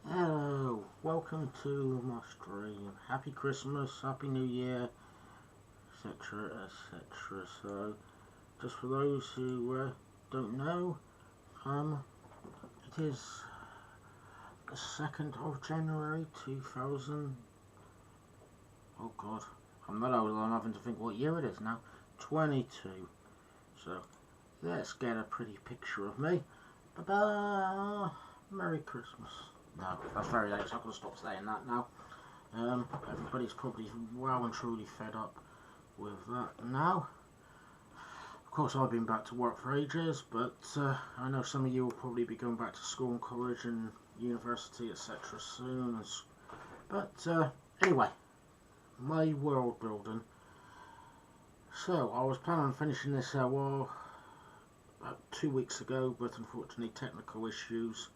Hello, welcome to my stream. Happy Christmas, Happy New Year, etc, etc. So, just for those who don't know, it is the 2nd of January 2000. Oh God, I'm not old, I'm having to think what year it is now. 22. So, let's get a pretty picture of me. Bye-bye. Merry Christmas. No, that's very late, so I'm going to stop saying that now. Everybody's probably well and truly fed up with that now. Of course, I've been back to work for ages, but I know some of you will probably be going back to school and college and university, etc. soon. But anyway, my world building. So, I was planning on finishing this about 2 weeks ago, but unfortunately technical issues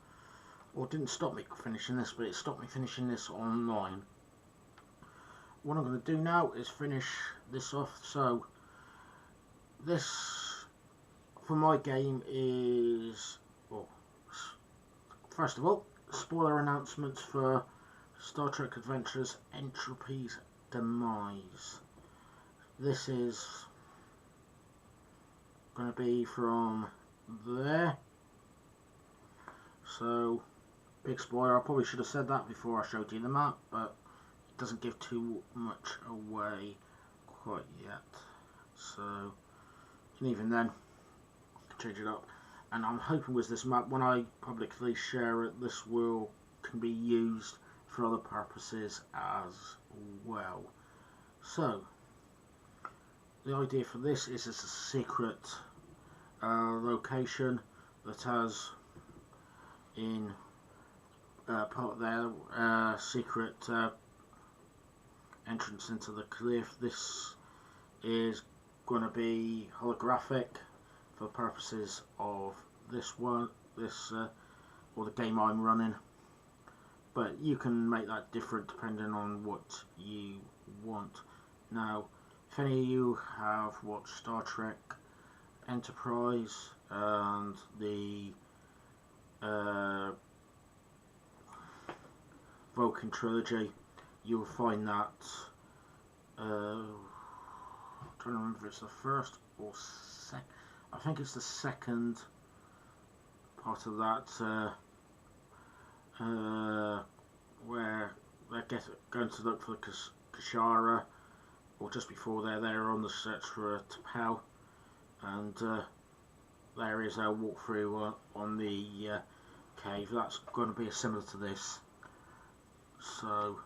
didn't stop me finishing this, but it stopped me finishing this online. What I'm going to do now is finish this off. So this for my game is, well, first of all, spoiler announcements for Star Trek Adventures Entropy's Demise. This is going to be from there. So, big spoiler, I probably should have said that before I showed you the map, but it doesn't give too much away quite yet. So, and even then, change it up. And I'm hoping with this map, when I publicly share it, this can be used for other purposes as well. So, the idea for this is it's a secret location that has in part of their secret entrance into the cliff. This is going to be holographic for purposes of this or the game I'm running, but you can make that different depending on what you want. Now, if any of you have watched Star Trek Enterprise and the Vulcan trilogy, you'll find that I'm trying to remember if it's the first or second. I think it's the second part of that where they're going to look for Kashara, or just before they're on the search for T'Pau, and there is a walkthrough on the cave. That's going to be similar to this. So,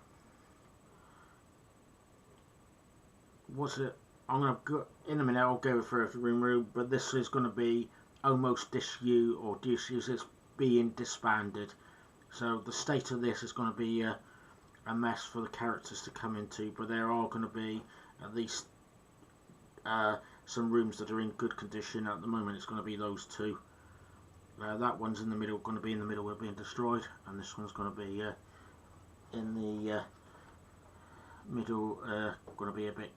what's it? I'm going to go in a minute. I'll go through every room, but this is going to be almost disused, or it's being disbanded. So the state of this is going to be a mess for the characters to come into, but there are going to be at least some rooms that are in good condition. At the moment, it's going to be those two. That one's in the middle, going to be in the middle, we're being destroyed, and this one's going to be in the middle, going to be a bit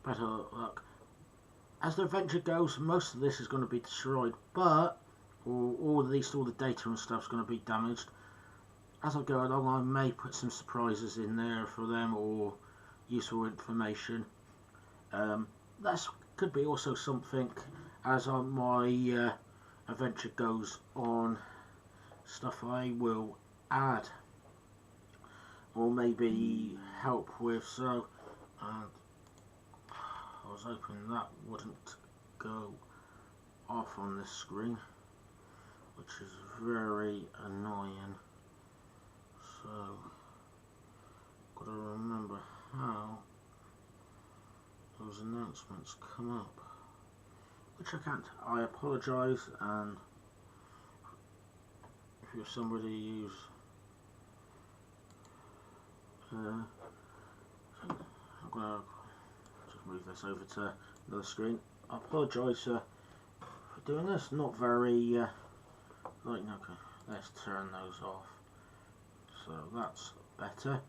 better luck. As the adventure goes, most of this is going to be destroyed, but or at least all the data and stuff is going to be damaged. As I go along, I may put some surprises in there for them, or useful information. That could be also something as my adventure goes on, stuff I will add or maybe help with. So I was hoping that wouldn't go off on this screen, which is very annoying. So gotta remember how those announcements come up, which I can't. I apologise, and if you're somebody who's I'm gonna just move this over to another screen. I apologise for doing this. Not very okay, let's turn those off. So that's better.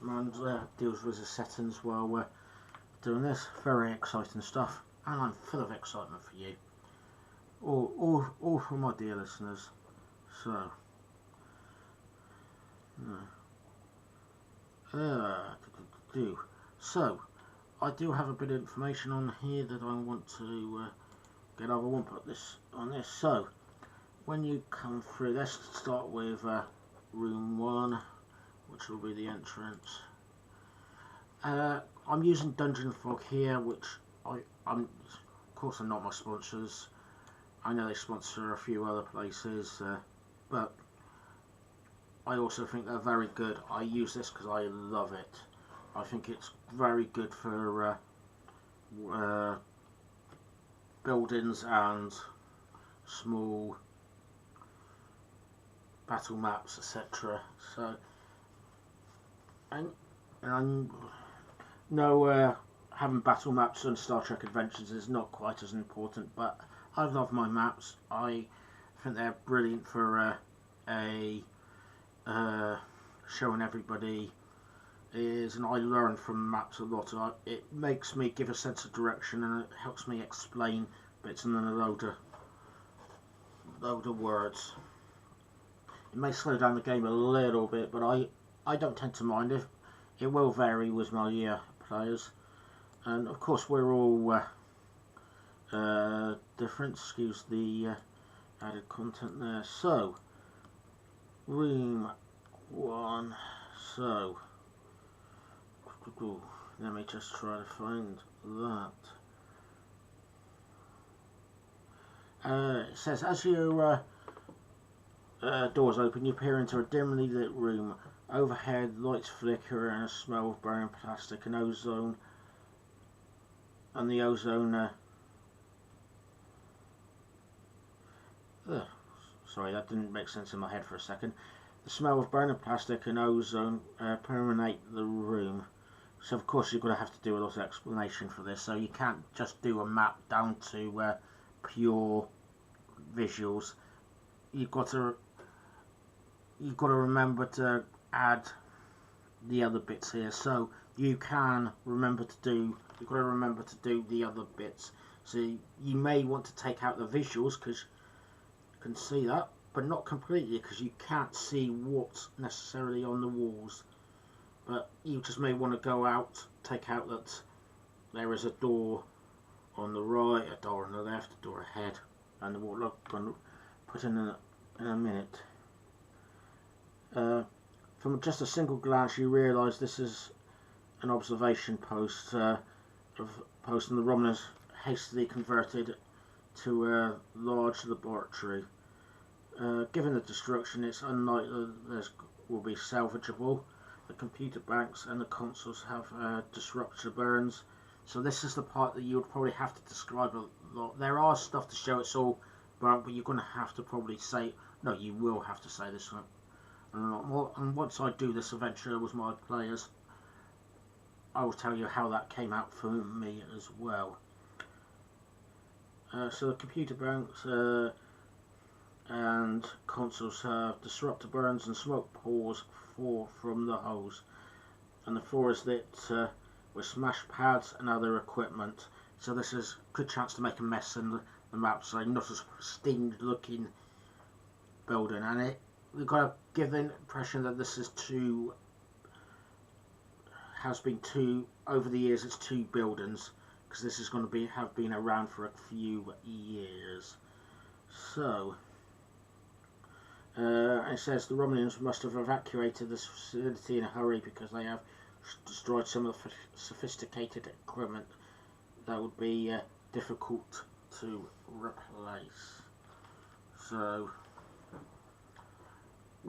And deals with the settings while we're doing this. Very exciting stuff, and I'm full of excitement for you, all for my dear listeners. So so I do have a bit of information on here that I want to get over. I won't put this on this. So when you come through, let's start with room 1, which will be the entrance. I'm using Dungeon Fog here, which I'm of course are not my sponsors. I know they sponsor a few other places, but I also think they're very good. I use this because I love it. I think it's very good for buildings and small battle maps, etc. So, and no, having battle maps and Star Trek Adventures is not quite as important, but I love my maps. I think they're brilliant for showing everybody is, and I learn from maps a lot. It makes me give a sense of direction, and it helps me explain bits in a load of words. It may slow down the game a little bit, but I don't tend to mind it. It will vary with my players, and of course we're all different. Excuse the added content there. So room 1. So let me just try to find that. It says, as your doors open, you peer into a dimly lit room. Overhead, lights flicker and a smell of burning plastic and ozone. And the ozone... sorry, that didn't make sense in my head for a second. The smell of burning plastic and ozone permeate the room. So of course you're going to have to do a lot of explanation for this. So you can't just do a map down to pure visuals. You've got to remember to add the other bits here. So you can remember to do. You've got to remember to do the other bits. So you may want to take out the visuals because you can see that, but not completely because you can't see what's necessarily on the walls. But you just may want to go out, take out that there is a door on the right, a door on the left, a door ahead, and the wall I'm going to put in a minute. From just a single glance, you realise this is an observation post, and the Romulans hastily converted to a large laboratory. Given the destruction, it's unlikely this will be salvageable. The computer banks and the consoles have disruptor burns. So this is the part that you would probably have to describe a lot. There are stuff to show it's all burnt, but you're going to have to probably say, no, you will have to say this one a lot more. And once I do this adventure with my players, I will tell you how that came out for me as well. So the computer banks and consoles have disruptor burns and smoke pours from the hose, and the floor is lit with smash pads and other equipment. So this is a good chance to make a mess in the map, so not as pristine looking building. And we've got to give the impression that this is over the years, it's 2 buildings, because this is going to have been around for a few years. So It says the Romulans must have evacuated this facility in a hurry because they have destroyed some of the sophisticated equipment that would be difficult to replace. So,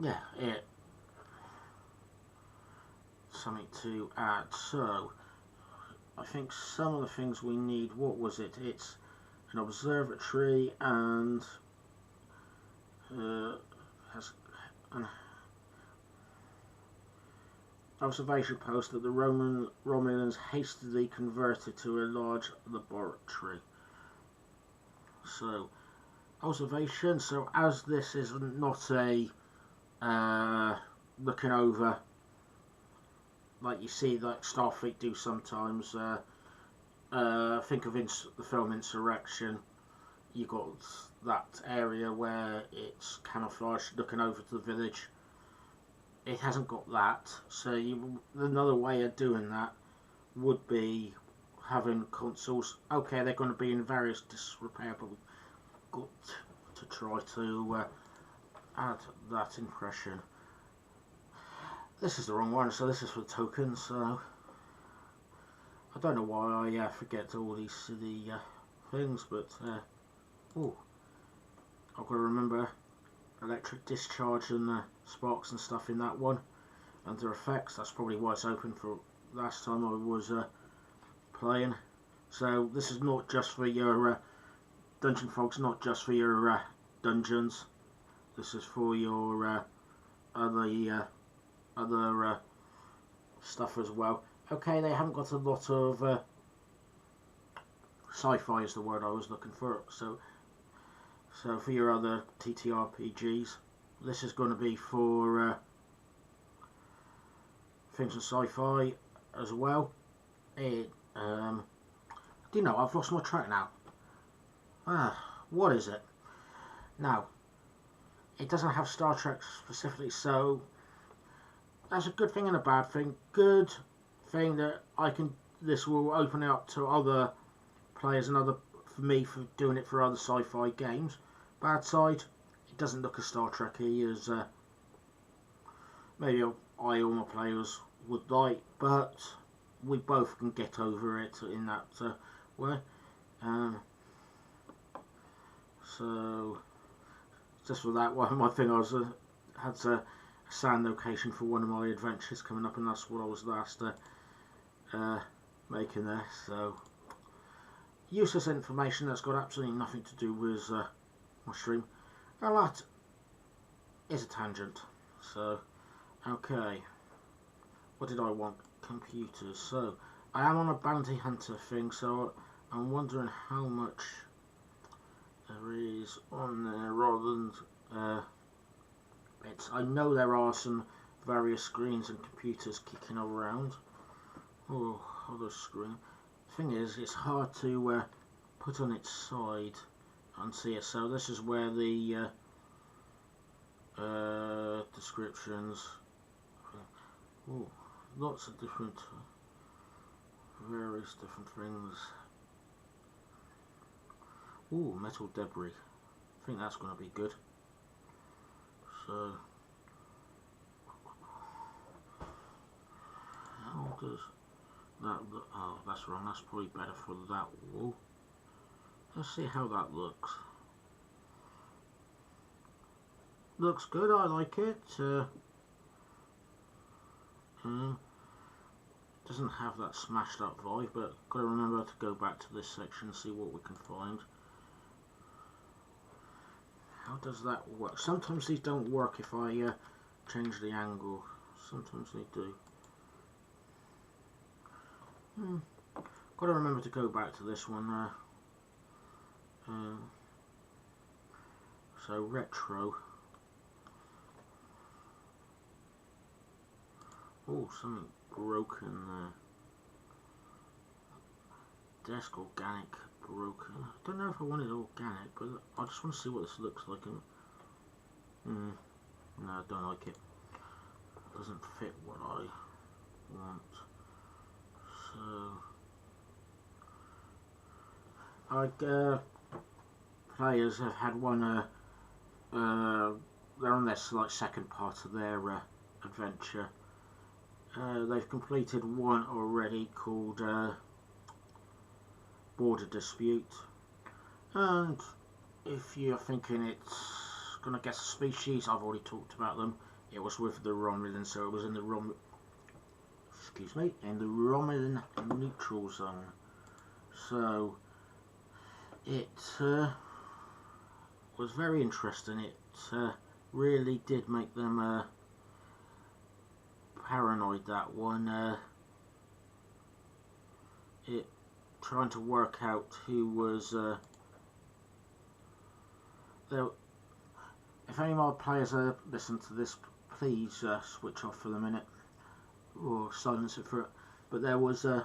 yeah, something to add. So, I think some of the things we need, what was it? It's an observatory and has an observation post that the Romulans hastily converted to a large laboratory. So, observation. So, as this is not a looking over, like you see, like Starfleet do sometimes. Think of the film Insurrection. You got that area where it's camouflage, looking over to the village. It hasn't got that, so another way of doing that would be having consoles. Okay, they're going to be in various disrepair, but we've got to try to add that impression. This is the wrong one, so this is for the tokens. So I don't know why I forget all these silly things, but oh, I've got to remember electric discharge and sparks and stuff in that one under effects. That's probably why it's open for last time I was playing. So this is not just for your dungeon frogs, not just for your dungeons. This is for your other stuff as well. Okay, they haven't got a lot of sci-fi is the word I was looking for. So for your other TTRPGs, this is going to be for things of sci-fi as well. Do you know, I've lost my track now. What is it? Now, it doesn't have Star Trek specifically, so that's a good thing and a bad thing. Good thing that this will open it up to other players and for me for doing it for other sci-fi games. Bad side, it doesn't look as Star Trek-y as maybe I or my players would like, but we both can get over it in that way. So just for that one, my thing, I was had a sand location for one of my adventures coming up, and that's what I was last making there. So useless information that's got absolutely nothing to do with my stream. Well, that is a tangent. So okay, what did I want? Computers. So I am on a bounty hunter thing, so I'm wondering how much there is on there rather than bits. I know there are some various screens and computers kicking around. Oh, other screen. Thing is, it's hard to put on its side and see it. So this is where the descriptions. Oh, lots of different, various different things. Oh, metal debris. I think that's going to be good. So, how does that look? Oh, that's wrong. That's probably better for that wall. Let's see how that looks. Looks good. I like it. Doesn't have that smashed up vibe, but got to remember to go back to this section and see what we can find. How does that work? Sometimes these don't work if I change the angle. Sometimes they do. Got to remember to go back to this one. So retro. Oh, something broken there. Desk organic broken. I don't know if I want it organic, but I just want to see what this looks like. No, I don't like it. It doesn't fit what I want. So, like players have had one they're on this like second part of their adventure. They've completed one already called Border Dispute, and if you're thinking it's gonna guess a species, I've already talked about them. It was with the Romulan, so it was in the in the Romulan neutral zone. So it was very interesting. It really did make them paranoid, that one. It trying to work out who was there. If any more players listen to this, please switch off for the minute or silence it for it. But there was the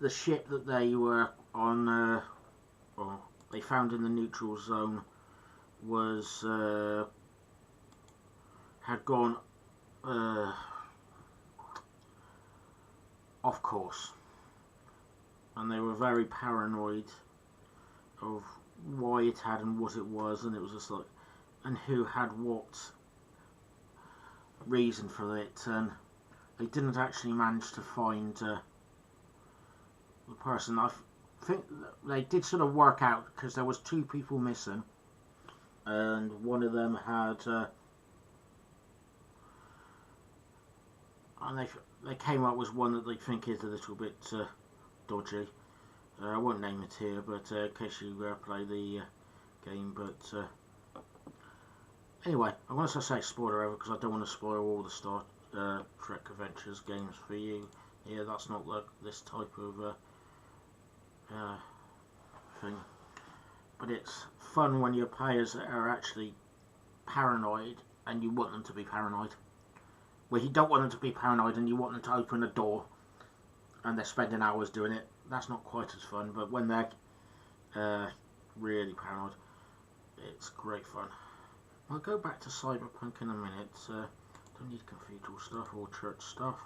ship that they were on, or they found in the neutral zone, was had gone off course, and they were very paranoid of why it had and what it was, and it was just like, and who had what reason for it, and they didn't actually manage to find the person. I think they did sort of work out, because there was 2 people missing, and one of them had and they came up with one that they think is a little bit dodgy. I won't name it here, but in case you play the game. But anyway, I want to say spoiler over, because I don't want to spoil all the Star Trek Adventures games for you. Yeah, that's not like this type of thing. But it's fun when your players are actually paranoid and you want them to be paranoid. Where you don't want them to be paranoid and you want them to open a door and they're spending hours doing it. That's not quite as fun, but when they're really paranoid, it's great fun. I'll go back to Cyberpunk in a minute. Don't need cathedral stuff or church stuff.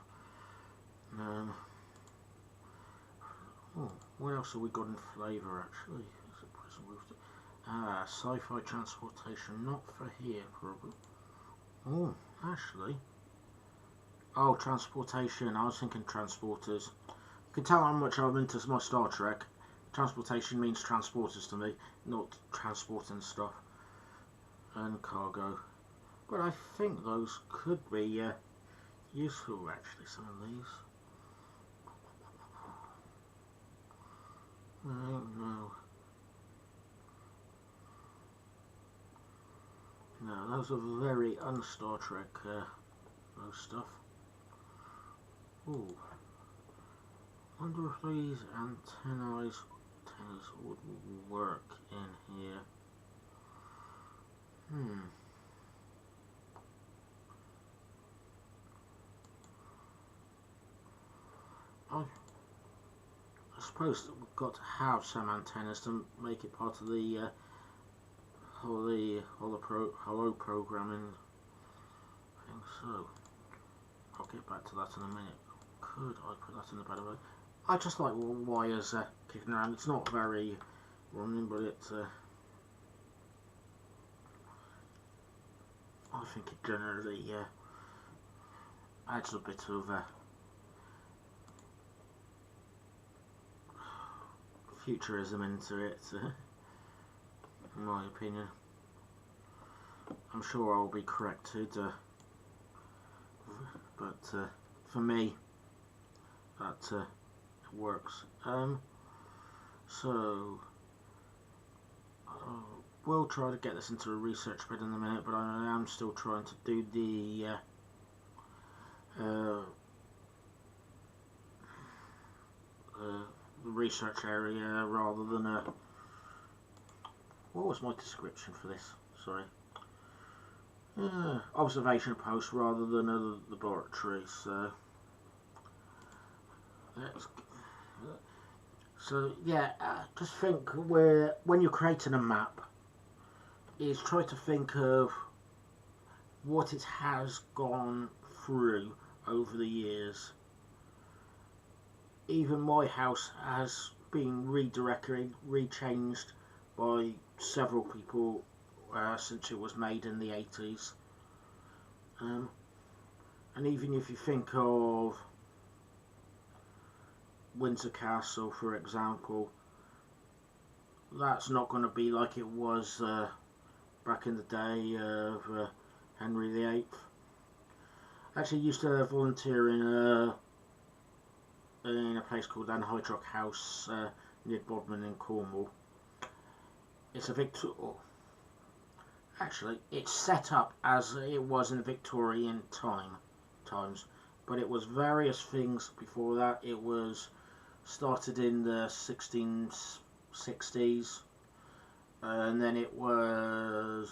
Oh, what else have we got in flavour actually? Is it prison roof? Sci-fi transportation, not for here probably. Oh, actually. Oh, transportation. I was thinking transporters. You can tell how much I'm into my Star Trek. Transportation means transporters to me, not transporting stuff and cargo. But I think those could be useful, actually, some of these. I don't know. No, those are very un-Star Trek, those stuff. Ooh. Wonder if these antennas would work in here. I suppose that we've got to have some antennas to make it part of the hello programming thing. So I'll get back to that in a minute. Could I put that in a better way? I just like wires kicking around. It's not very running, but it I think it generally adds a bit of futurism into it, in my opinion. I'm sure I'll be corrected, but for me, that works. So we'll try to get this into a research bit in a minute, but I am still trying to do the research area rather than what was my description for this? Sorry. Observation post rather than a laboratory. So yeah, just think when you're creating a map, is try to think of what it has gone through over the years. Even my house has been redirected, rechanged by several people since it was made in the 80s. And even if you think of Windsor Castle, for example, that's not going to be like it was back in the day of Henry VIII. I actually used to volunteer in a place called Anhydrock House near Bodmin in Cornwall. It's a actually, it's set up as it was in Victorian times, but it was various things before that. It was started in the 1660s, and then it was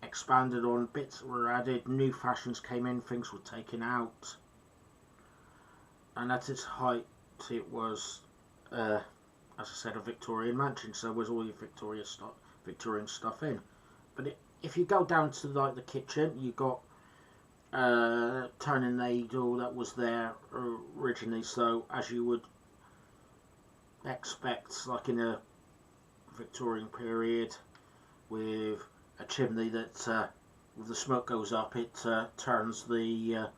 expanded on, bits were added, new fashions came in, things were taken out, and at its height it was, as I said, a Victorian mansion, so there was all your Victorian stuff in. But if you go down to like the kitchen, you got turning ladle that was there originally, so as you would expect, like in a Victorian period, with a chimney that with the smoke goes up, it turns the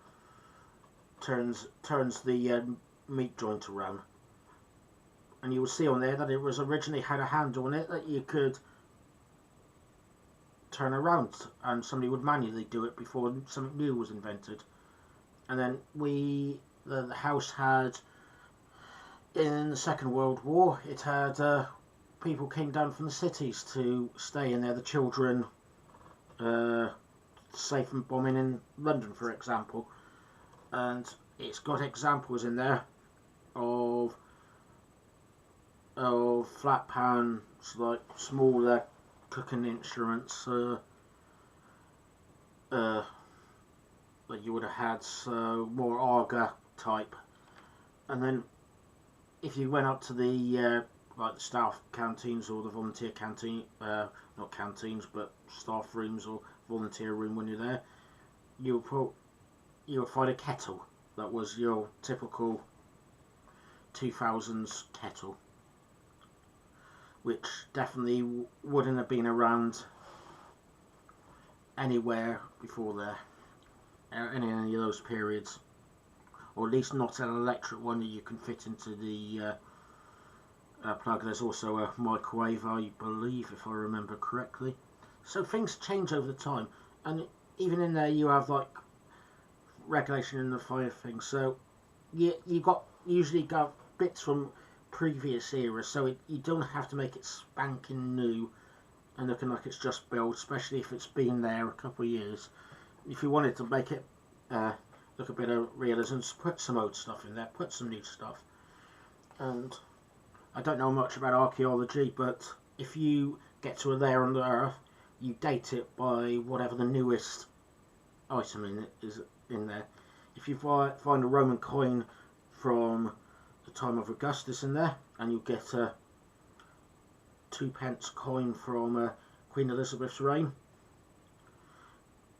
meat joint around, and you will see on there that it was originally had a handle on it that you could turn around, and somebody would manually do it before something new was invented. And then the house had, in the Second World War, it had people came down from the cities to stay in there, the children, safe from bombing in London, for example. And it's got examples in there of flat pans, like smaller cooking instruments that you would have had, so more Arga type. And then if you went up to the like the staff canteens or the volunteer canteen, not canteens but staff rooms or volunteer room, when you're there, you'll find a kettle that was your typical 2000s kettle, which definitely wouldn't have been around anywhere before there, in any of those periods, or at least not an electric one that you can fit into the plug. There's also a microwave, I believe, if I remember correctly. So things change over the time, and even in there you have like regulation in the fire thing. So you usually got bits from previous eras, so you don't have to make it spanking new and looking like it's just built, especially if it's been there a couple of years. If you wanted to make it look a bit of realism, put some old stuff in there, put some new stuff. And I don't know much about archaeology, but if you get to a layer on the earth, you date it by whatever the newest item in it is in there. If you find a Roman coin from the time of Augustus in there, and you get a 2p coin from Queen Elizabeth's reign,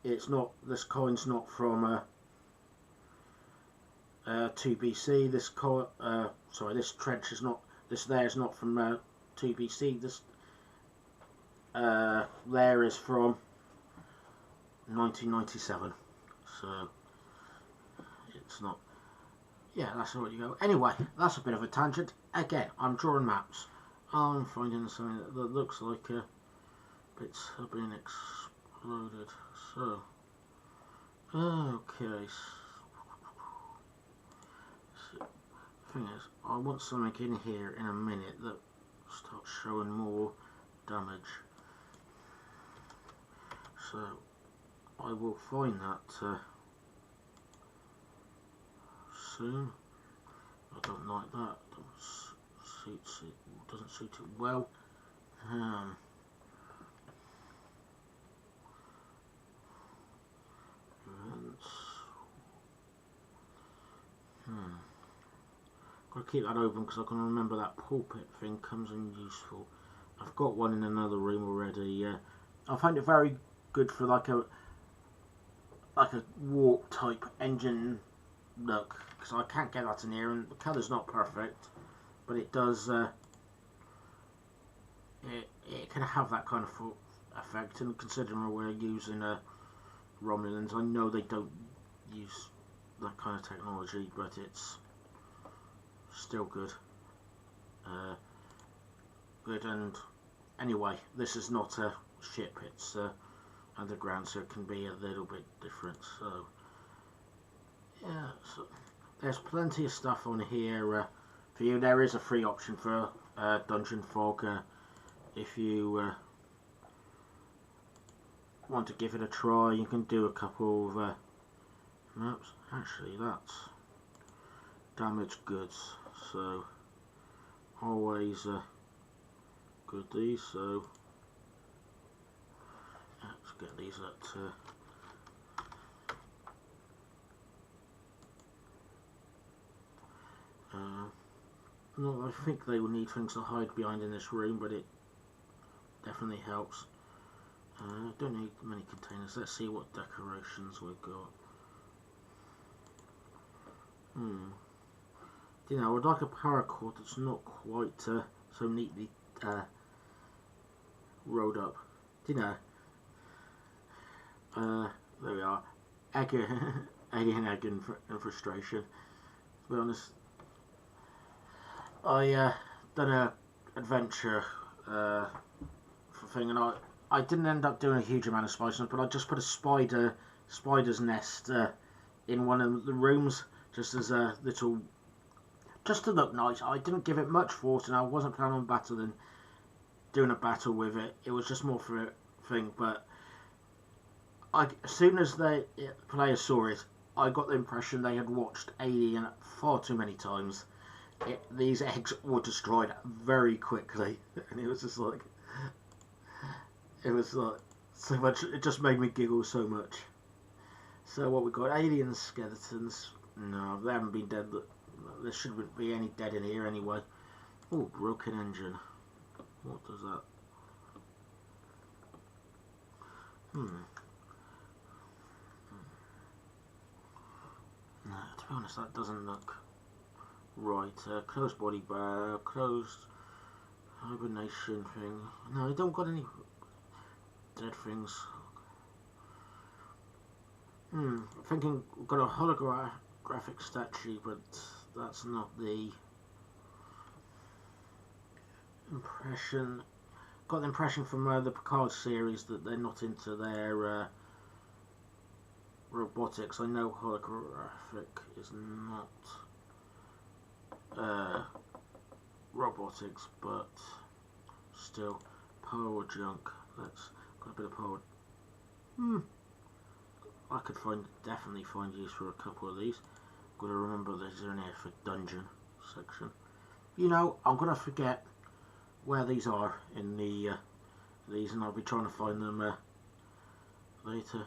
this coin's not from 2 BC. This trench is not. This there is not from 2 BC. This there is from 1997. So it's not. Yeah, that's where you go. Anyway, that's a bit of a tangent. Again, I'm drawing maps. I'm finding something that looks like bits have been exploded. So, okay. So, the thing is, I want something in here in a minute that starts showing more damage. So, I will find that soon. I don't like that. Doesn't suit it well. Got to keep that open because I can remember that pulpit thing comes in useful. I've got one in another room already. I find it very good for like a warp type engine look, because I can't get that in here, and the colour's not perfect. but it does. It can have that kind of effect, and considering we're using Romulans, I know they don't use that kind of technology, but it's still good. Good, and anyway, this is not a ship, it's underground, so it can be a little bit different. So yeah, so there's plenty of stuff on here for you. There is a free option for Dungeon Fog if you want to give it a try. You can do a couple of maps. Actually, that's damaged goods, so always good these. So let's get these at no, I think they will need things to hide behind in this room, but it definitely helps. Don't need many containers. Let's see what decorations we've got. You know, I would like a paracord that's not quite so neatly rolled up. You know, there we are. Egg and frustration. To be honest, I done a adventure for thing, and I didn't end up doing a huge amount of spices, but I just put a spider's nest in one of the rooms, just as a little, just to look nice. I didn't give it much thought, and I wasn't planning on doing a battle with it. It was just more for a thing. But as soon as the players saw it, I got the impression they had watched Alien far too many times. These eggs were destroyed very quickly, and it was just like, it was like so much. It just made me giggle so much. So what we got? Alien skeletons. No, they haven't been dead. There shouldn't be any dead in here anyway. Oh, broken engine. What does that? No, to be honest, that doesn't look right. Closed body bar, closed hibernation thing. No, I don't got any dead things. Thinking we've got a holographic statue, but that's not the impression. Got the impression from the Picard series that they're not into their robotics. I know holographic is not robotics, but still, power junk. Let's got a bit of power. I could definitely find use for a couple of these. Got to remember these are in here for dungeon section. You know, I'm gonna forget where these are in the these, and I'll be trying to find them later.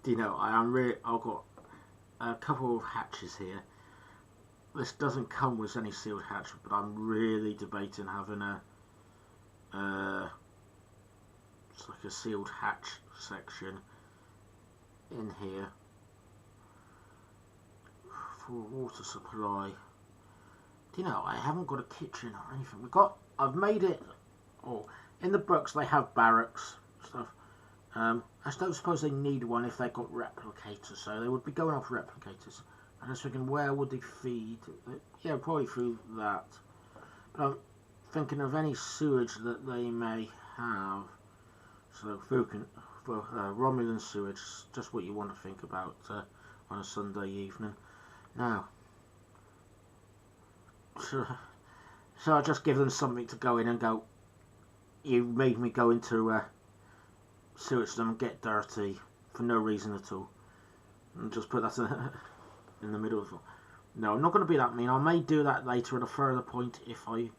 Do you know, I've got a couple of hatches here. This doesn't come with any sealed hatch, but I'm really debating having it's like a sealed hatch section in here for water supply. Do you know, I haven't got a kitchen or anything. I've made it. Oh, in the books they have barracks stuff. I don't suppose they need one if they've got replicators, so they would be going off replicators. And I was thinking, where would they feed? Yeah, probably through that. But I'm thinking of any sewage that they may have. So for Romulan sewage, just what you want to think about on a Sunday evening. Now, so I just give them something to go in and go, you made me go into sewage system and get dirty for no reason at all. And just put that in the middle of it. No, I'm not going to be that mean. I may do that later at a further point if I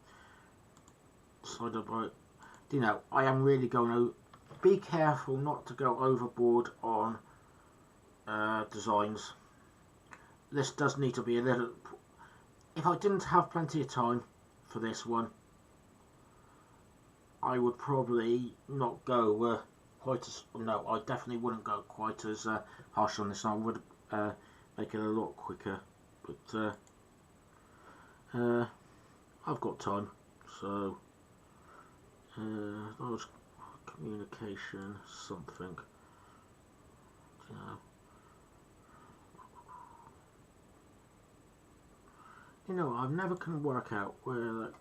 decide about. You know, I am really going to be careful not to go overboard on designs. This does need to be a little. If I didn't have plenty of time for this one, I would probably not go quite as. No, I definitely wouldn't go quite as harsh on this. I would make it a lot quicker. but I've got time, so large communication something, you know. You know, I've never can work out where.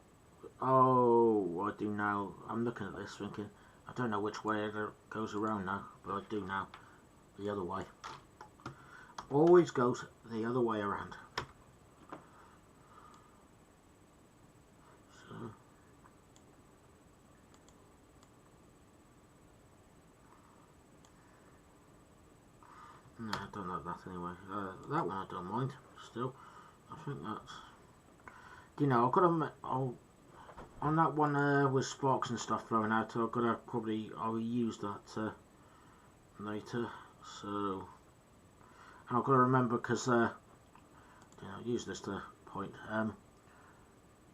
Oh, I do now. I'm looking at this thinking, I don't know which way it goes around now, but I do now. The other way. Always goes the other way around. So. No, I don't like that anyway. That one I don't mind, still. I think that's... You know, I've got to... on that one with sparks and stuff flowing out, I've got to probably... I'll use that later, so... And I've got to remember, because... you know, use this to point.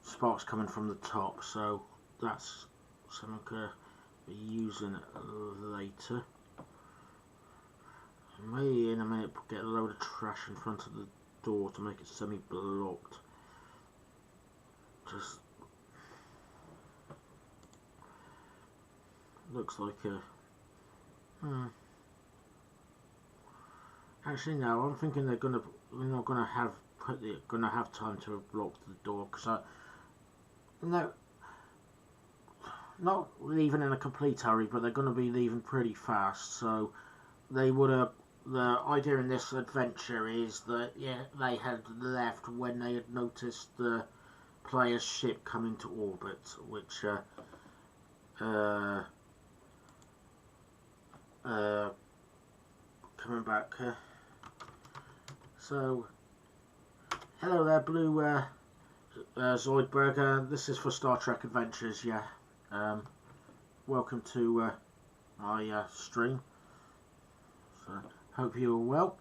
Sparks coming from the top, so that's something I'm going to be using later. I may in a minute get a load of trash in front of the door to make it semi-blocked. Just looks like a. Actually, no. I'm thinking they're not gonna have time to block the door, because no, not leaving in a complete hurry, but they're gonna be leaving pretty fast. So they would have. The idea in this adventure is that they had left when they had noticed the player's ship come into orbit, which coming back. So hello there, Blue Zoidberg. This is for Star Trek Adventures. Yeah, welcome to my stream. So hope you're well.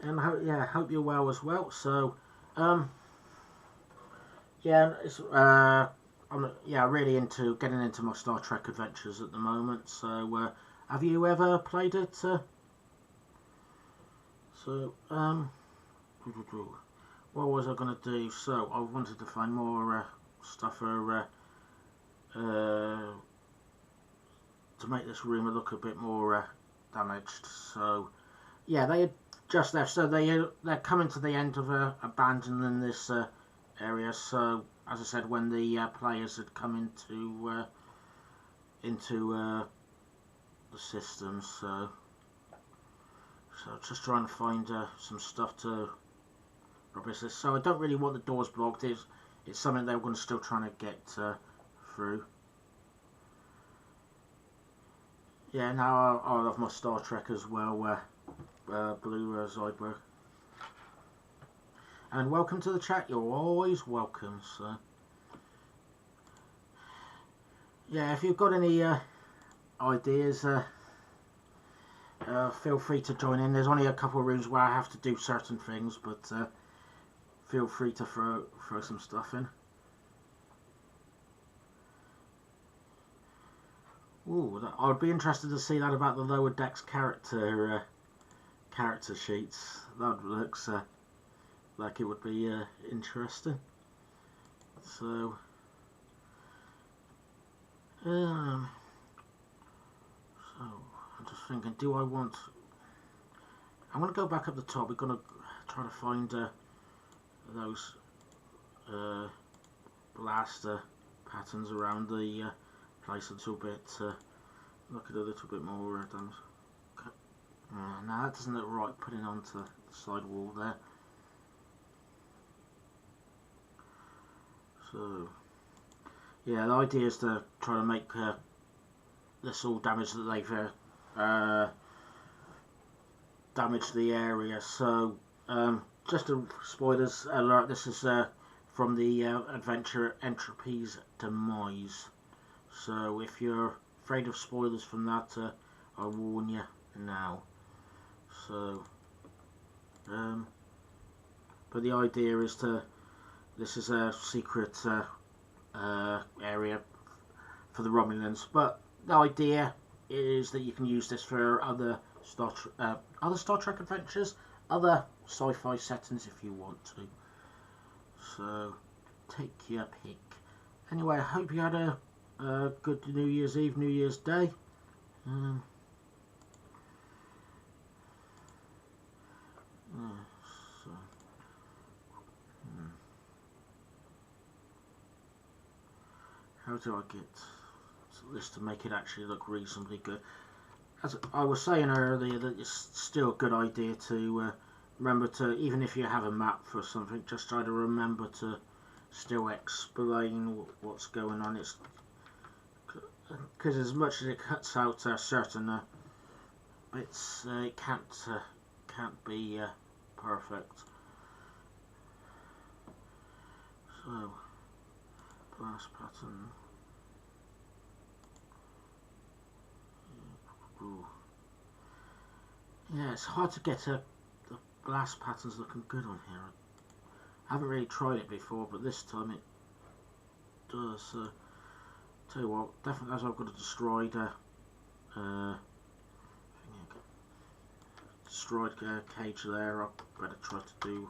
And hope you're well as well. So, it's I'm really into getting into my Star Trek Adventures at the moment. So, have you ever played it? What was I gonna do? So, I wanted to find more stuff for to make this room look a bit more damaged. So, yeah, they had just left, so they're coming to the end of abandoning this area. So, as I said, when the players had come into the system, so just trying to find some stuff to rubbish this. So I don't really want the doors blocked. It's something they're going to still trying to get through. Yeah, now I love my Star Trek as well. Blue Zoidberg. And welcome to the chat. You're always welcome, so yeah, if you've got any ideas, feel free to join in. There's only a couple of rooms where I have to do certain things, but feel free to throw some stuff in. Ooh, I'd be interested to see that about the lower decks character sheets. That looks like it would be interesting. So, I'm just thinking, do I want? I'm going to go back up the top. We're going to try to find those blaster patterns around the place a little bit. Look at a little bit more damage. No, that doesn't look right. Putting onto the side wall there. So, yeah, the idea is to try to make this all damage that they've damaged the area. So, just a spoilers alert. This is from the adventure Entropy's Demise. So, if you're afraid of spoilers from that, I warn you now. So, but the idea is this is a secret area for the Romulans. But the idea is that you can use this for other Star Trek adventures, other sci-fi settings if you want to. So take your pick. Anyway, I hope you had a good New Year's Eve, New Year's Day. How do I get this to make it actually look reasonably good? As I was saying earlier, that it's still a good idea to remember to, even if you have a map for something, just try to remember to still explain what's going on. It's because as much as it cuts out certain bits, it can't be perfect. So blast pattern. Ooh. Yeah, it's hard to get the blast patterns looking good on here. I haven't really tried it before, but this time it does. Tell you what, definitely as I've got a destroyed cage there, I better try to do.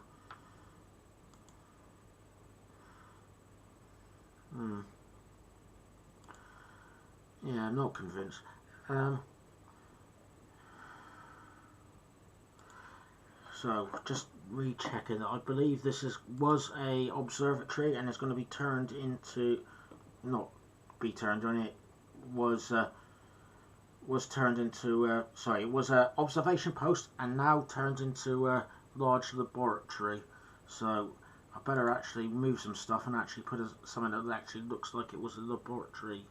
Yeah, I'm not convinced. So just rechecking that I believe this was a observatory and it's going to be turned into, not be turned on, it was turned into sorry, it was an observation post and now turned into a large laboratory. So I better actually move some stuff and actually put something that actually looks like it was a laboratory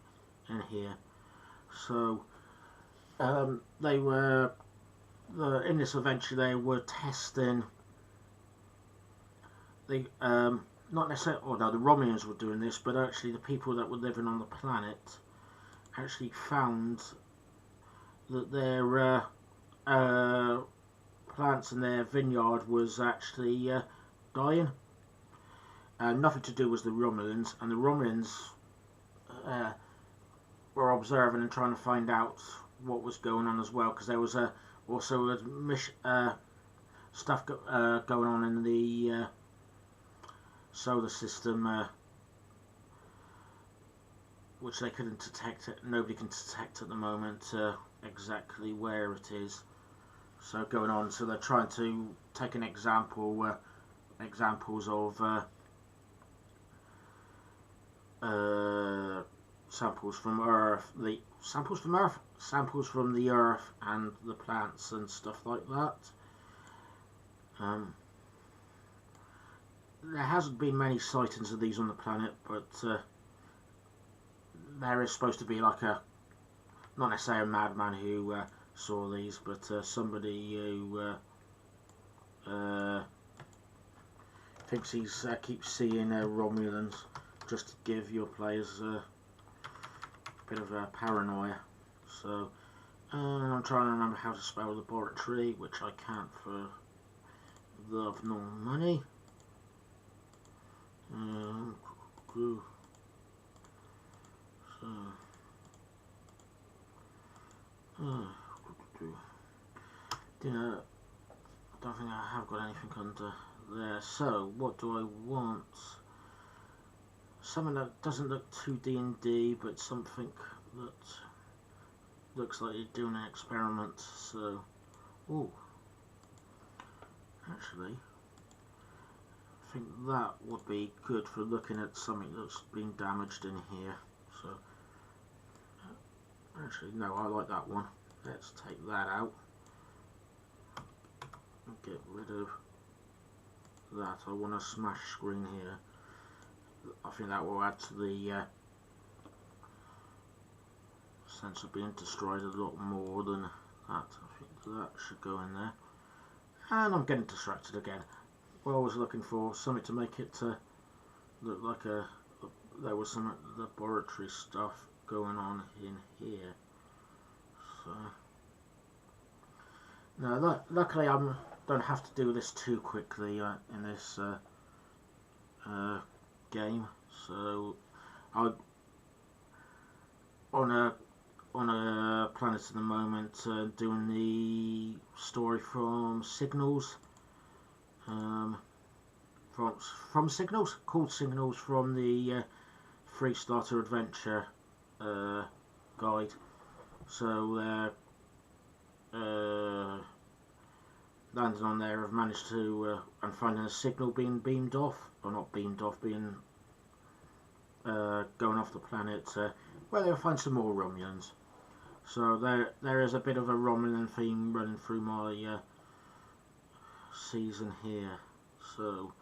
in here. So they were in this adventure. They were testing. They not necessarily, although the Romulans were doing this, but actually the people that were living on the planet actually found that their plants in their vineyard was actually dying. Nothing to do with the Romulans, and the Romulans were observing and trying to find out what was going on as well, because there was also stuff going on in the solar system, which they couldn't detect. Nobody can detect at the moment exactly where it is. So going on, so they're trying to take an examples of samples from Earth, samples from the Earth and the plants and stuff like that. There hasn't been many sightings of these on the planet, but there is supposed to be like not necessarily a madman who saw these, but somebody who thinks he's keeps seeing Romulans, just to give your players a bit of paranoia. So I'm trying to remember how to spell laboratory, which I can't for love nor money. I don't think I have got anything under there. So what do I want? Something that doesn't look too D&D, but something that looks like you're doing an experiment. So, actually, I think that would be good for looking at something that's been damaged in here. So, actually, no, I like that one. Let's take that out and get rid of that. I want a smash screen here. I think that will add to the sense of being destroyed a lot more than that. I think that should go in there. And I'm getting distracted again. What I was looking for, something to make it look like there was some laboratory stuff going on in here. So no, luckily I don't have to do this too quickly in this game. So on a planet at the moment, doing the story from Signals, from Signals, called Signals, from the Free Starter Adventure guide. So landing on there, I've managed to and finding a signal being beamed off, or not beamed off, being going off the planet, where they'll find some more Romulans. So there is a bit of a Romulan theme running through my season here. So,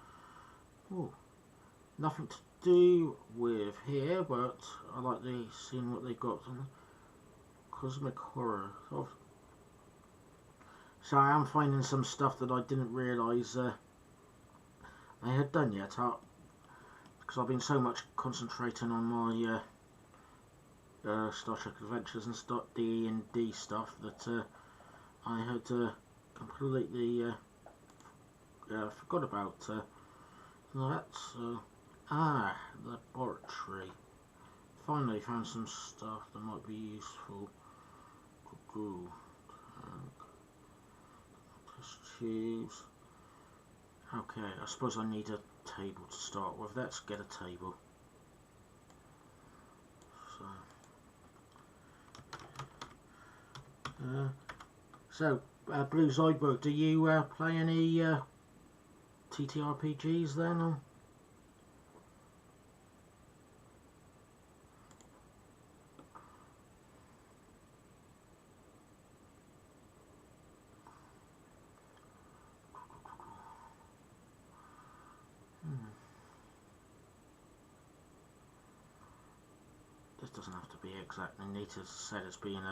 nothing to do with here, but I like seeing what they've got on Cosmic Horror. So I am finding some stuff that I didn't realise I had done yet, because I've been so much concentrating on my Star Trek Adventures and D&D stuff that I had completely forgot about that. So, laboratory. Finally found some stuff that might be useful. Test tubes. Okay, I suppose I need a table to start with. Let's get a table. So, Blue Zoidberg, do you play any TTRPGs then? Or? This doesn't have to be exactly neat. As I said, it's being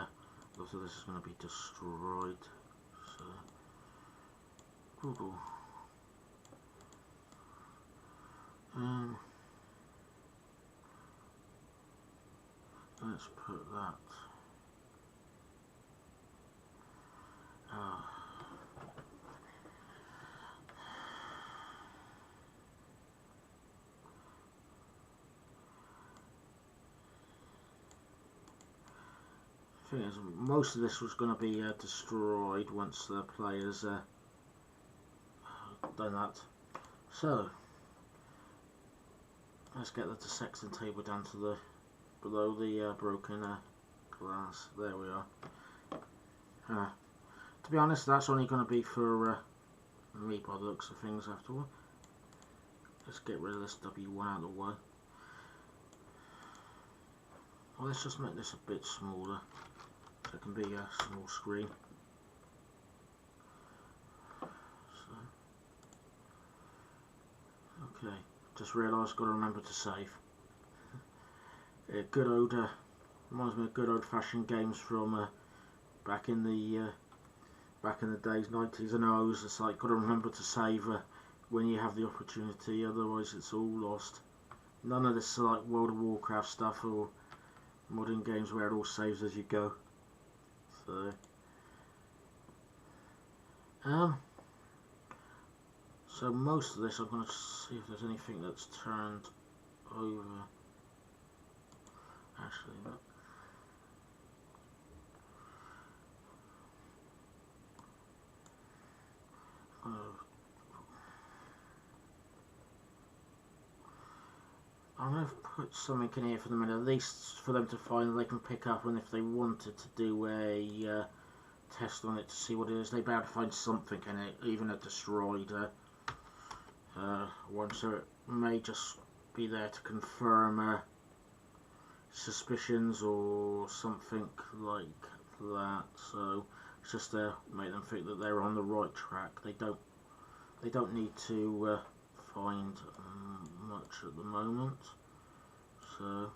also this is going to be destroyed. So, Google. Let's put that. Thing is, most of this was going to be destroyed once the players done that. So let's get the dissecting table down to the below the broken glass. There we are. To be honest, that's only going to be for me by the looks of things afterward. Let's get rid of this W1 out of the way. Well, let's just make this a bit smaller. So it can be a small screen. So, okay, just realised I've got to remember to save. Good old, reminds me of good old-fashioned games from back in the days, 90s. I know I was just like, got to remember to save when you have the opportunity, otherwise it's all lost. None of this like World of Warcraft stuff or modern games where it all saves as you go. So most of this I'm going to see if there's anything that's turned over. Actually, no. I'm going to put something in here for them, at least for them to find they can pick up, and if they wanted to do a test on it to see what it is, they'd be able to find something in it, even a destroyed one, so it may just be there to confirm suspicions or something like that. So it's just to make them think that they're on the right track. They don't need to find much at the moment. So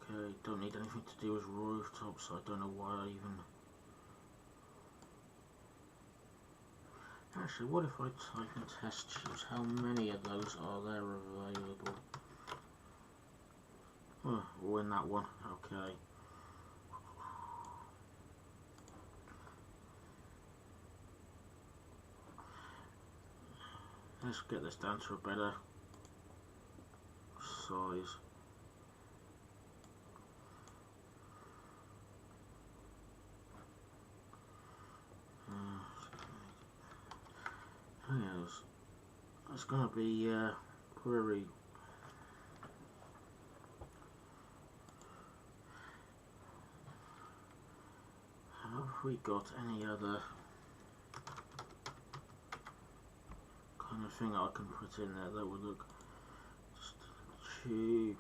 okay, don't need anything to do with rooftops. I don't know why I even. Actually, what if I type in test tubes? How many of those are there available? Oh, in that one. Okay. let's get this down to a better size. Yes, it's going to be very. Have we got any other kind of thing I can put in there that would look just cheap?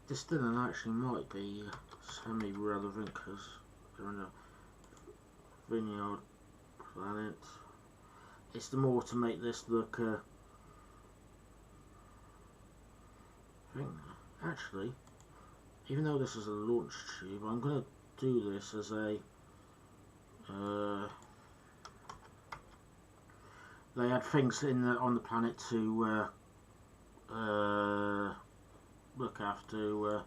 Distilling actually might be semi-relevant because they're in a vineyard planet. It's the more to make this look I think actually, even though this is a launch tube, I'm going to do this as a they had things on the planet to look after,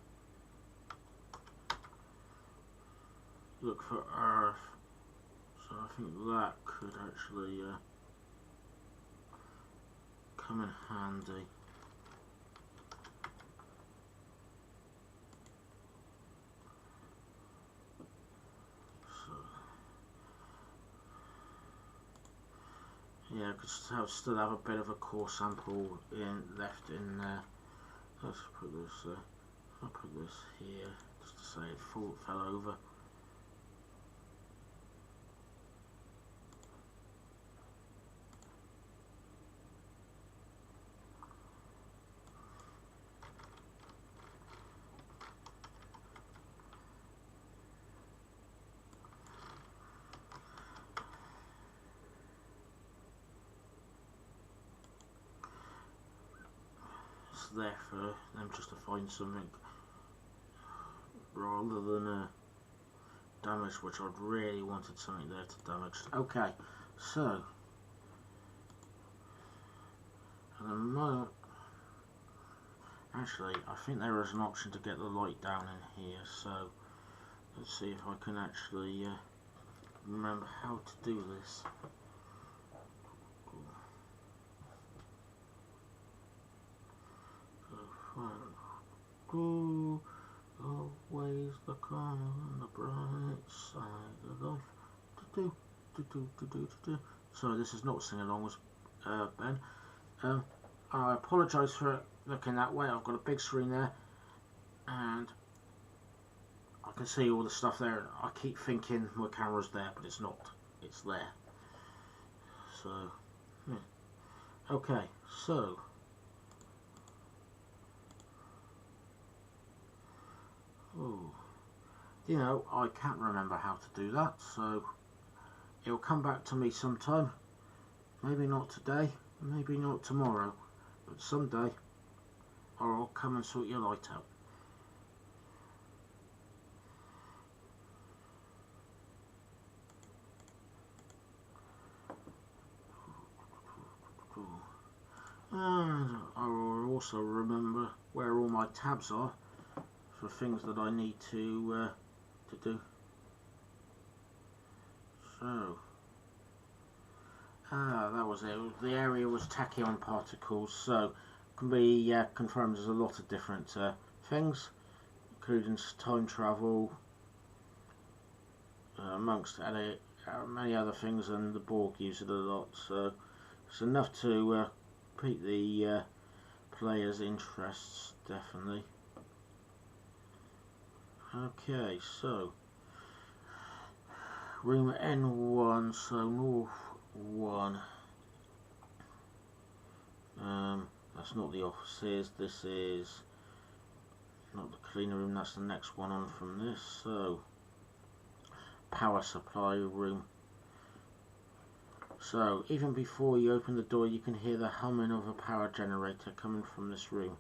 look for Earth. So I think that could actually come in handy. So yeah, I could still have a bit of a core sample left in there. Let's put this. I'll put this here just to say it fell over. There for them just to find something rather than damage, which I'd really wanted something there to damage. Okay, so at the moment, actually I think there is an option to get the light down in here, so let's see if I can actually remember how to do this. Go always the corner on the bright side of life. So this is not sing along with Ben. I apologise for looking that way. I've got a big screen there and I can see all the stuff there. I keep thinking my camera's there, but it's not. It's there. So yeah. Okay, so you know, I can't remember how to do that, so it'll come back to me sometime. Maybe not today, maybe not tomorrow, but someday I'll come and sort your light out. And I will also remember where all my tabs are for things that I need to do. So, that was it. The area was tachyon particles, so can be confirmed as a lot of different things, including time travel, amongst many other things, and the Borg use it a lot. So it's enough to pique the players' interests, definitely. Okay, so room N1, so north 1. That's not the offices, this is not the cleaner room, that's the next one on from this. So power supply room. So even before you open the door you can hear the humming of a power generator coming from this room.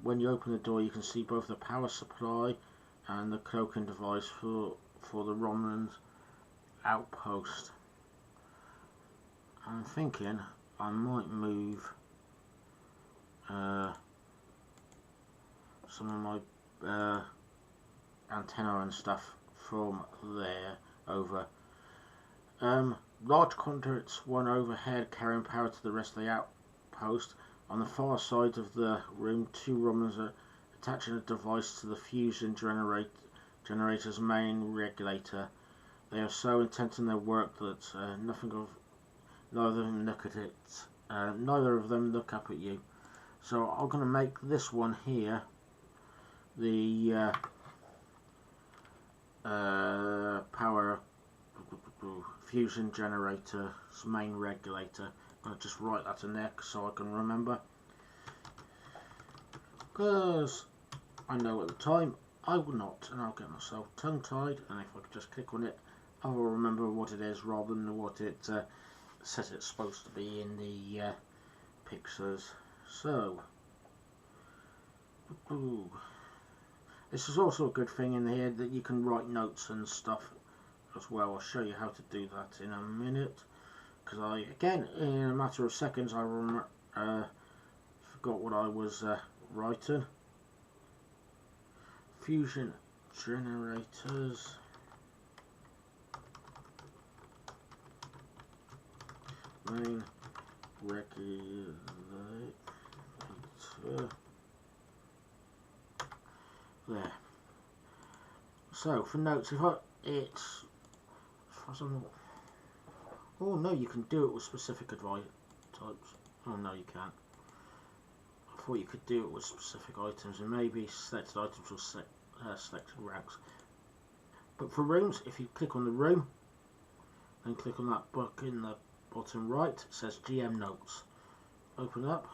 When you open the door you can see both the power supply and the cloaking device for the Romulans outpost. I'm thinking I might move some of my antenna and stuff from there over. Large conduits run overhead, carrying power to the rest of the outpost. On the far side of the room, two runners are attaching a device to the fusion generator's main regulator. They are so intent on their work that neither of them look at it. Neither of them look up at you. So I'm going to make this one here the power fusion generator's main regulator. I'll just write that in there so I can remember, because I know at the time I will not, and I'll get myself tongue-tied, and if I could just click on it I will remember what it is rather than what it says it's supposed to be in the pictures. So this is also a good thing in here that you can write notes and stuff as well. I'll show you how to do that in a minute, because again, in a matter of seconds, I forgot what I was writing. Fusion generators. Main regulator. There. So for notes, oh no, you can do it with specific advice types. Oh no, you can't. I thought you could do it with specific items, and maybe selected items or selected ranks. But for rooms, if you click on the room and click on that book in the bottom right, it says GM Notes. Open up.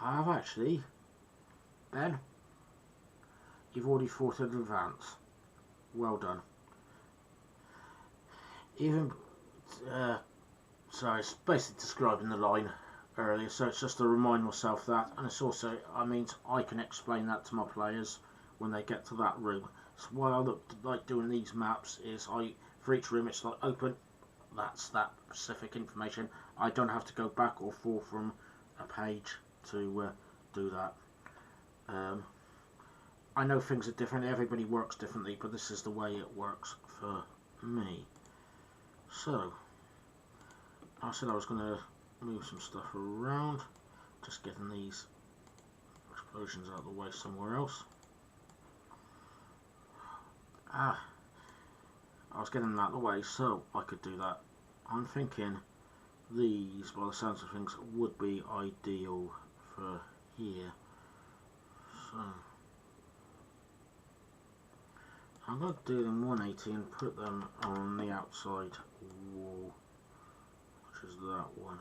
I have actually, Ben, you've already thought in advance. Well done. So it's basically describing the line earlier, so it's just to remind myself that, and it's also, I mean, I can explain that to my players when they get to that room. So why I like doing these maps is for each room it's like open, that's that specific information. I don't have to go back or forth from a page to do that. I know things are different, everybody works differently, but this is the way it works for me. So, I said I was going to move some stuff around, just getting these explosions out of the way somewhere else. I was getting them out of the way so I could do that. I'm thinking these, by the sounds of things, would be ideal for here. So I'm going to do them 180 and put them on the outside wall, which is that one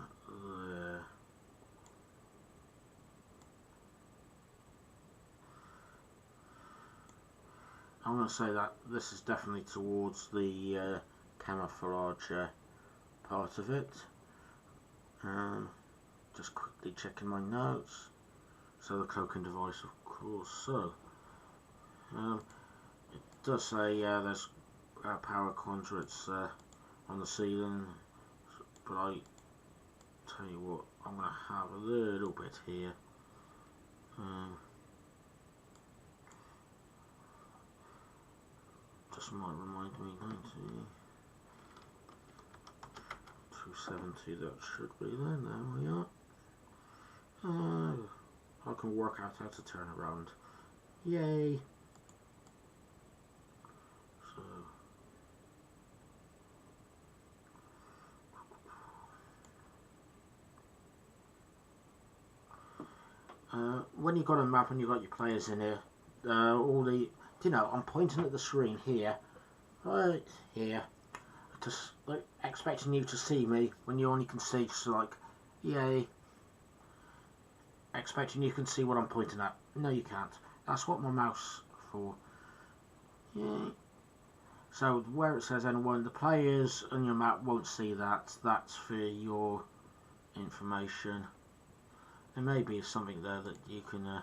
there. I'm going to say that this is definitely towards the camouflage part of it. Just quickly checking my notes. So the cloaking device, of course. So it does say there's power conduits on the ceiling, but I tell you what, I'm going to have a little bit here. Just might remind me 270, that should be there. There we are. I can work out how to turn around. Yay! So when you've got a map and you've got your players in here, I'm pointing at the screen here, right here, just like expecting you to see me when you only can see just like, yay, expecting you can see what I'm pointing at. No, you can't. That's what my mouse for. Yay. So where it says anyone, the players on your map won't see that. That's for your information. There may be something there that you can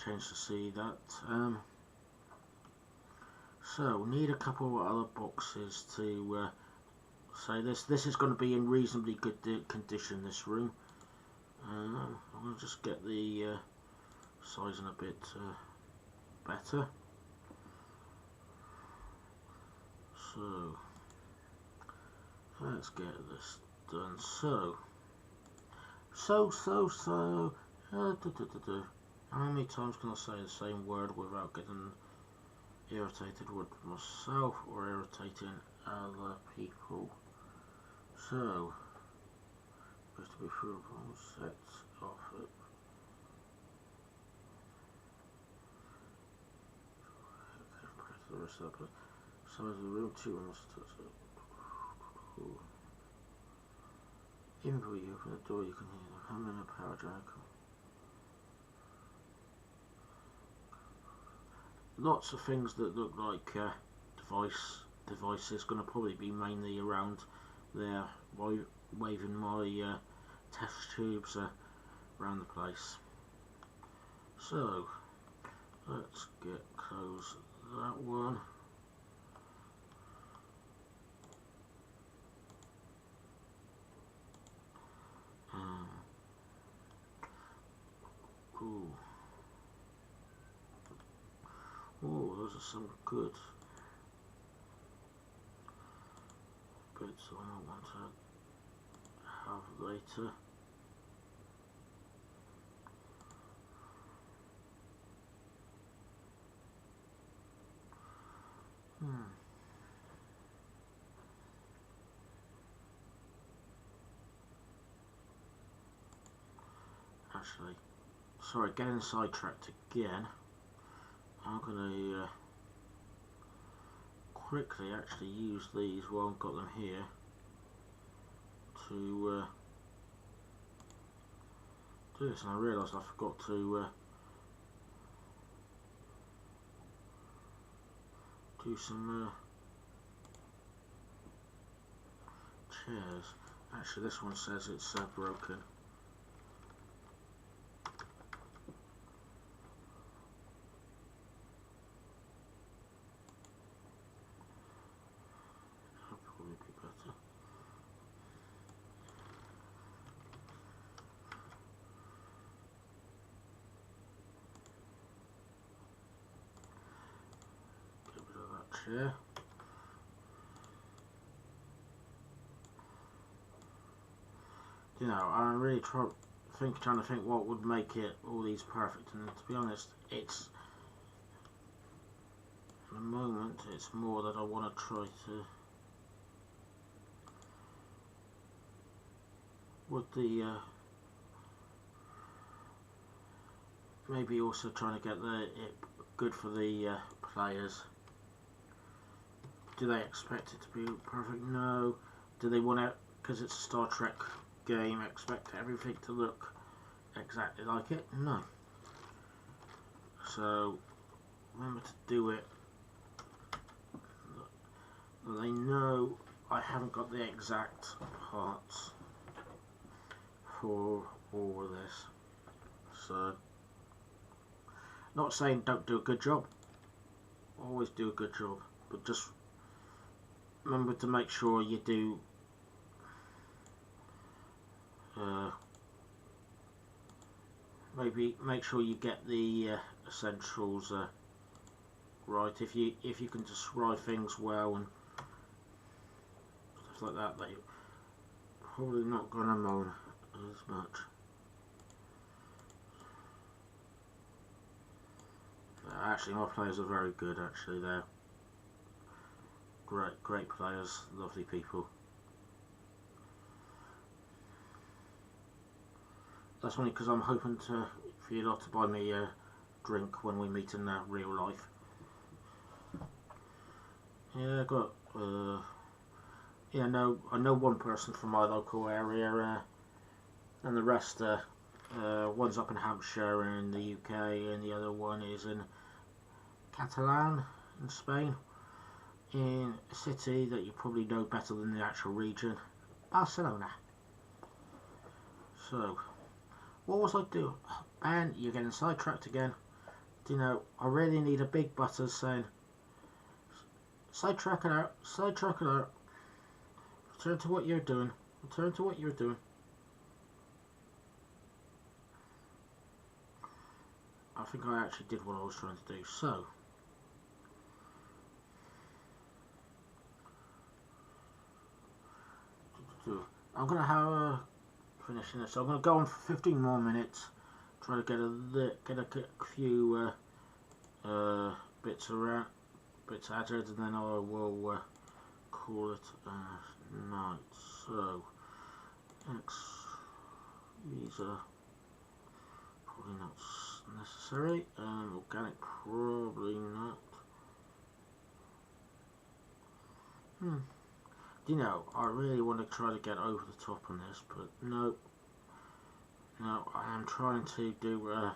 change to see that. So we need a couple of other boxes to say this. This is going to be in reasonably good condition, this room. I'm going to just get the sizing a bit better. So let's get this done. How many times can I say the same word without getting irritated with myself or irritating other people? So, supposed to be through all sets of it. The rest of the size of the room 2 must touch it. Even before you open the door, you can hear the humming of power jack. Lots of things that look like devices. Going to probably be mainly around there, waving my test tubes around the place. So let's close that one. Oh, those are some good bits I might want to have later. Actually, sorry, getting sidetracked again. I'm gonna quickly actually use these while I've got them here to do this, and I realised I forgot to do some chairs. Actually, this one says it's broken. Yeah. You know, I'm really trying to think what would make it all these perfect, and to be honest, it's at the moment it's more that I want to try to with the maybe also trying to get it good for the players. Do they expect it to be perfect? No. Do they want it, because it's a Star Trek game, expect everything to look exactly like it? No. So, remember to do it. They know I haven't got the exact parts for all of this. So, not saying don't do a good job. Always do a good job. But just remember to make sure you do maybe make sure you get the essentials right. If you can describe things well and stuff like that, they're probably not gonna moan as much. Actually, my players are very good. Actually, they're great players, lovely people. That's only because I'm hoping for you lot to buy me a drink when we meet in real life. Yeah, I got yeah, I know one person from my local area, and the rest one's up in Hampshire in the UK, and the other one is in Catalan in Spain, in a city that you probably know better than the actual region, Barcelona. So, what was I doing? Oh, Ben, you're getting sidetracked again. Do you know, I really need a big button saying, sidetrack it out, sidetrack it out. Return to what you're doing. Return to what you're doing. I think I actually did what I was trying to do. So, So I'm gonna have finishing this. So I'm gonna go on for 15 more minutes. Try to get a few bits added, and then I will call it night. So these are probably not necessary. Organic probably not. You know, I really want to try to get over the top on this, but no, I am trying to do a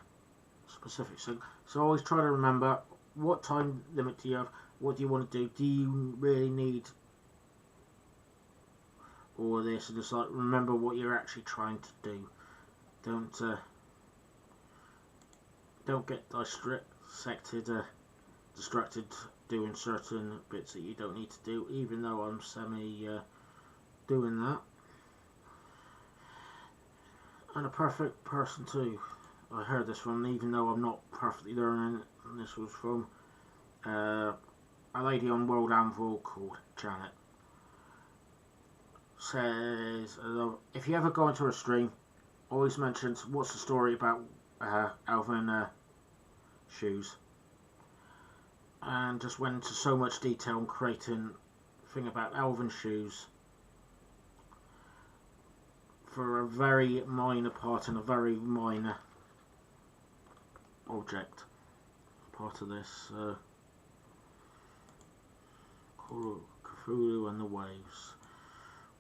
specific thing. So always try to remember, what time limit do you have? What do you want to do? Do you really need all this? And just like remember what you're actually trying to do. Don't get distracted doing certain bits that you don't need to do, even though I'm doing that. And a perfect person too, I heard this from, even though I'm not perfectly learning, and this was from a lady on World Anvil called Janet. Says, if you ever go into a stream, always mentions what's the story about Alvin shoes, and just went into so much detail in creating a thing about Alvin shoes for a very minor part and a very minor object part of this. Cthulhu and the Waves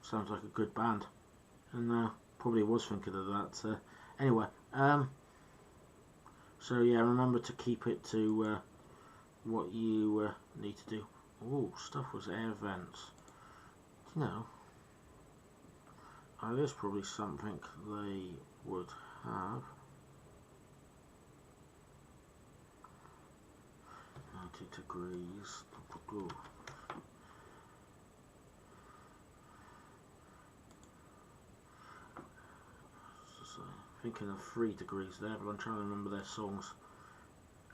sounds like a good band, and probably was thinking of that. Anyway, so yeah, remember to keep it to what you need to do. Oh, stuff was air vents. You know, there's probably something they would have. 90 degrees. Thinking of 3 degrees there, but I'm trying to remember their songs.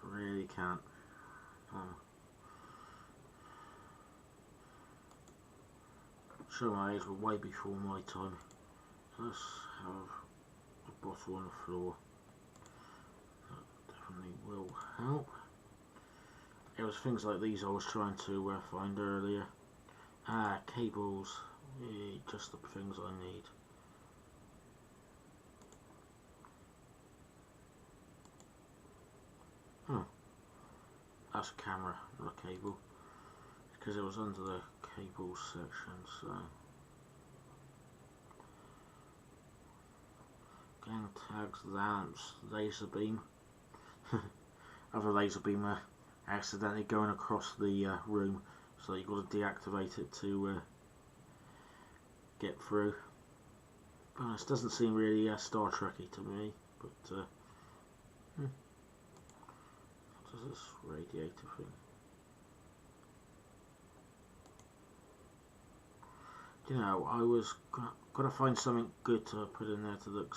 I really can't. Show my age, but way before my time. Let's have a bottle on the floor. That definitely will help. It was things like these I was trying to find earlier. Cables. Yeah, just the things I need. That's a camera, not a cable, because it was under the cable section. So gang tags, lamps, laser beam. Other laser beam accidentally going across the room, so you've got to deactivate it to get through. But this doesn't seem really Star Trek-y to me, but what is this radiator thing? You know, I was gonna find something good to put in there to look.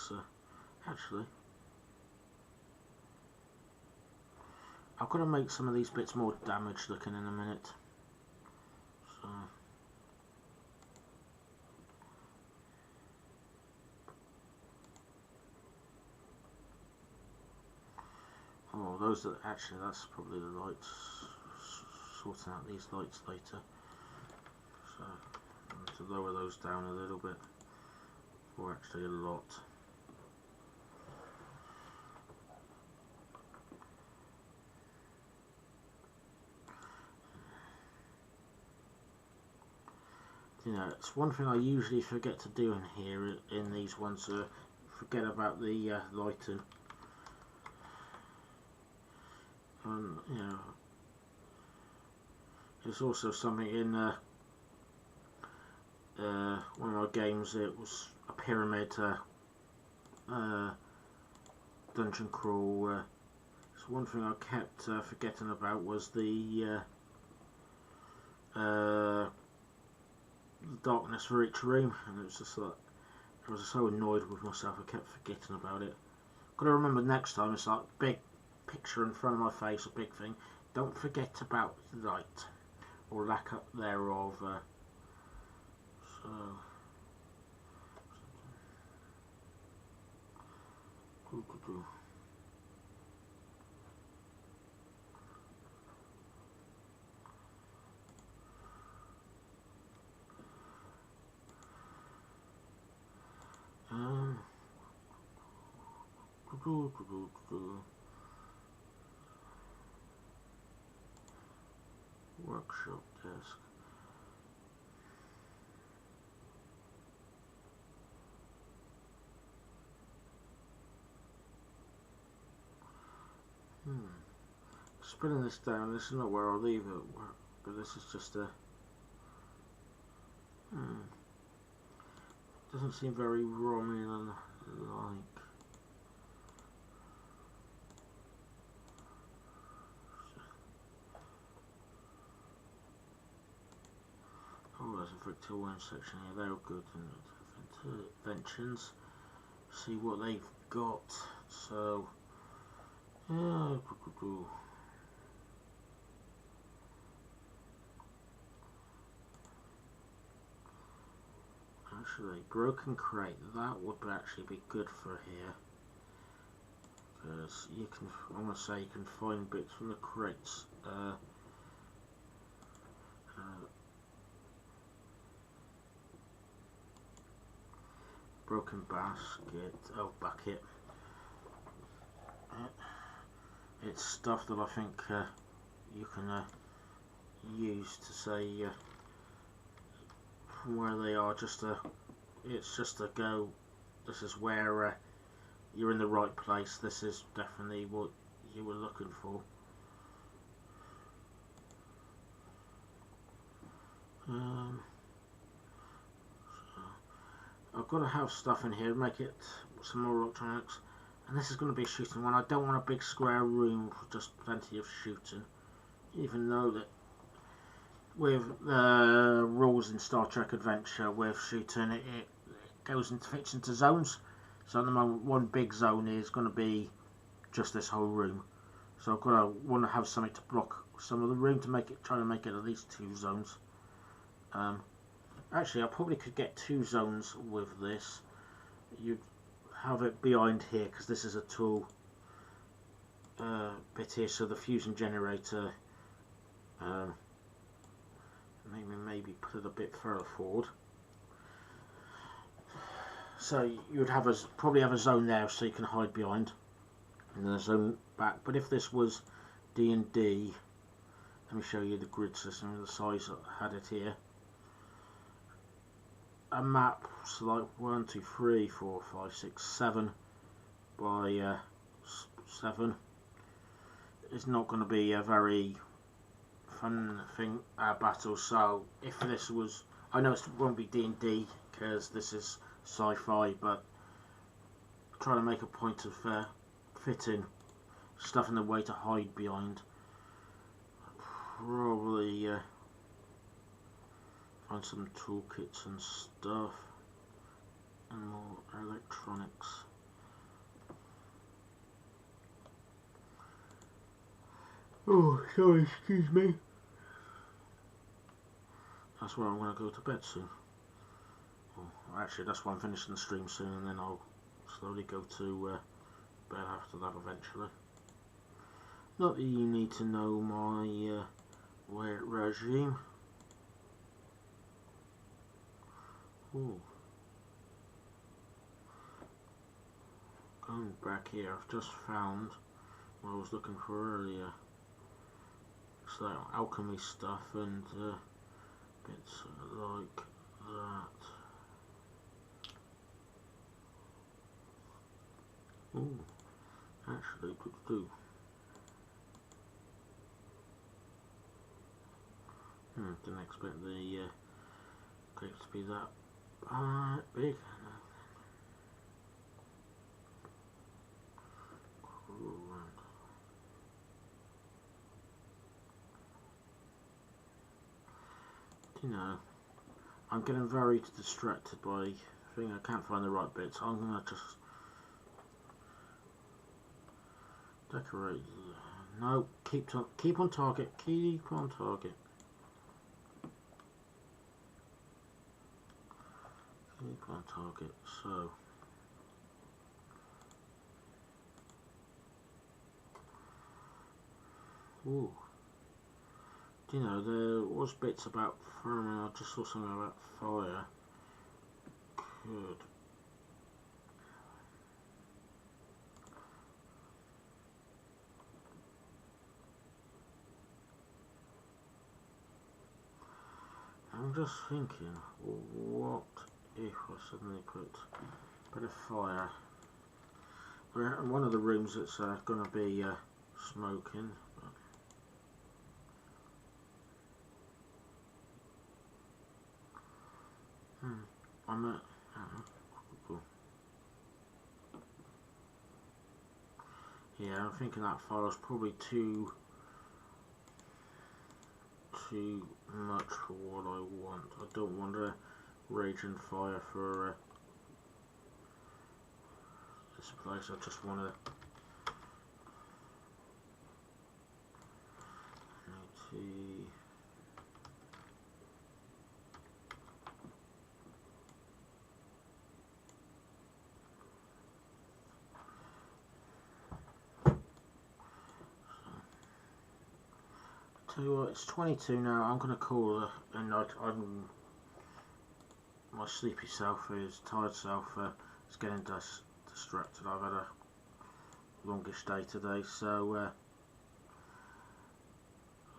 Actually, I've got to make some of these bits more damaged looking in a minute. So. Oh, those are actually, that's probably the lights. Sorting out these lights later. So I'm going to lower those down a little bit, or actually a lot. You know, it's one thing I usually forget to do in here, in these ones, forget about the lighting. You know, there's also something in one of my games. It was a pyramid dungeon crawl. So one thing I kept forgetting about was the darkness for each room, and it was just like, I was so annoyed with myself. I kept forgetting about it. Got to remember next time. It's like big picture in front of my face, a big thing. Don't forget about light or lack up thereof. So Workshop desk. Spinning this down, this is not where I'll leave it, but this is just a... doesn't seem very Romulan-like. Oh, there's a Victorian section here, they're good. Interventions. See what they've got. So, yeah, actually, broken crate, that would actually be good for here. Because you can, I want to say, you can find bits from the crates. Broken basket, oh, bucket. It's stuff that I think you can use to say from where they are. It's just to go. This is where you're in the right place. This is definitely what you were looking for. I've got to have stuff in here to make it some more electronics, and this is going to be a shooting one. I don't want a big square room for just plenty of shooting, even though that with the rules in Star Trek Adventure with shooting, it fits into zones. So at the moment, one big zone is going to be just this whole room. So I've got to want to have something to block some of the room to make it, try to make it at least 2 zones. Actually, I probably could get 2 zones with this. You'd have it behind here because this is a tool bit here, so the fusion generator. Maybe put it a bit further forward. So you would have probably have a zone there, so you can hide behind, and then a zone back. But if this was D&D, let me show you the grid system. The size I had it here. A map, so like 1, 2, 3, 4, 5, 6, 7 by 7 is not going to be a very fun thing battle. So if this was, I know it won't be D&D because this is sci-fi, but try to make a point of fitting stuff in the way to hide behind. Probably find some toolkits and stuff and more electronics. Oh, sorry, excuse me. That's where I'm going to go to bed soon. Well, actually, that's why I'm finishing the stream soon, and then I'll slowly go to bed after that eventually. Not that you need to know my regime. Ooh. Going back here, I've just found what I was looking for earlier. It's like alchemy stuff and bits like that. Ooh, actually could do. Didn't expect the crate to be that big. You know, I'm getting very distracted by the thing. I can't find the right bits. I'm gonna just decorate. No, keep on target. Keep on target. Keep on target. So Ooh. Do you know, there was bits about farming, I just saw something about fire. Good. I'm just thinking, what if I suddenly put a bit of fire? We're in one of the rooms that's going to be smoking. I'm at. Cool. Yeah, I'm thinking that fire's probably too much for what I want. I don't want a raging fire for this place. I just want to. Tell you what, it's 22 now. I'm going to call her, and my sleepy self, is tired self, is getting distracted. I've had a longish day today, so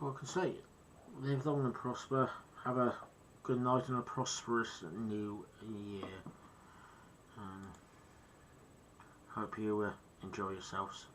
all I can say, live long and prosper. Have a good night and a prosperous new year. Hope you enjoy yourselves.